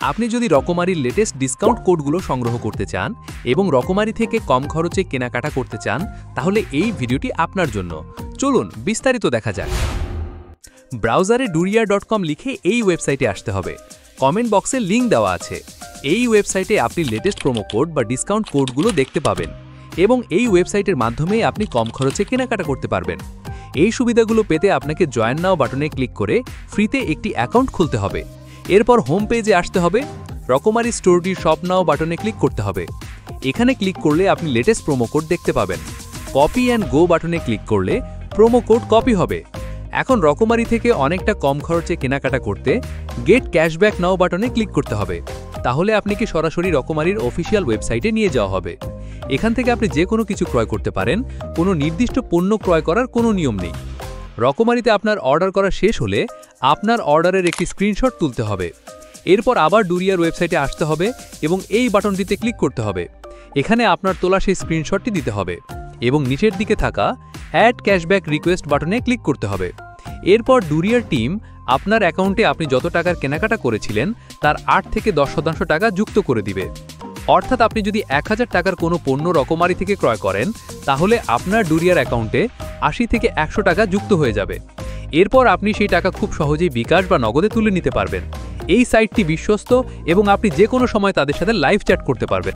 আপনি যদি রকমারির latest discount কোডগুলো সংগ্রহ করতে চান এবং রকমারি থেকে কম খরচে কেনাকাটা করতে চান, তাহলে এই ভিডিওটি আপনার জন্য। চলুন বিস্তারিত দেখা যাক। ব্রাউজারে ডুরিয়া.com লিখে এই ওয়েবসাইটে আসতে হবে। কমেন্ট বক্সে লিঙ্ক দেওয়া আছে। এই ওয়েবসাইটে আপনি লেটেস্ট প্রোমো কোড বা ডিসকাউন্ট কোডগুলো দেখতে পাবেন এবং এই ওয়েবসাইটের মাধ্যমে আপনি কম খরচে কেনাকাটা করতে পারবেন। এই সুবিধাগুলো পেতে আপনাকে জয়েন নাও বাটনে ক্লিক করে ফ্রিতে একটি অ্যাকাউন্ট খুলতে হবে। এরপর হোম পেজে আসতে হবে। রকমারি স্টোরটির শপ নাও বাটনে ক্লিক করতে হবে। এখানে ক্লিক করলে আপনি লেটেস্ট প্রোমো কোড দেখতে পাবেন। কপি অ্যান্ড গো বাটনে ক্লিক করলে প্রোমো কোড কপি হবে। এখন রকমারি থেকে অনেকটা কম খরচে কেনাকাটা করতে গেট ক্যাশব্যাক নাও বাটনে ক্লিক করতে হবে। তাহলে আপনাকে সরাসরি রকমারির অফিসিয়াল ওয়েবসাইটে নিয়ে যাওয়া হবে। এখান থেকে আপনি যে কোনো কিছু ক্রয় করতে পারেন। কোনো নির্দিষ্ট পণ্য ক্রয় করার কোনো নিয়ম নেই। রকমারিতে আপনার অর্ডার করা শেষ হলে আপনার অর্ডারের একটি স্ক্রিনশট তুলতে হবে। এরপর আবার ডুরিয়ার ওয়েবসাইটে আসতে হবে এবং এই বাটনটিতে ক্লিক করতে হবে। এখানে আপনার তোলা সেই স্ক্রিনশটটি দিতে হবে এবং নিচের দিকে থাকা অ্যাড ক্যাশব্যাক রিকোয়েস্ট বাটনে ক্লিক করতে হবে। এরপর ডুরিয়ার টিম আপনার অ্যাকাউন্টে আপনি যত টাকার কেনাকাটা করেছিলেন তার 8 থেকে 10% টাকা যুক্ত করে দিবে। অর্থাৎ আপনি যদি 1000 টাকার কোনো পণ্য রকমারি থেকে ক্রয় করেন, তাহলে আপনার ডুরিয়ার অ্যাকাউন্টে 80 থেকে 100 টাকা যুক্ত হয়ে যাবে। এরপর আপনি সেই টাকা খুব সহজেই বিকাশ বা নগদে তুলে নিতে পারবেন। এই সাইটটি বিশ্বস্ত এবং আপনি যে কোনো সময় তাদের সাথে লাইভ চ্যাট করতে পারবেন।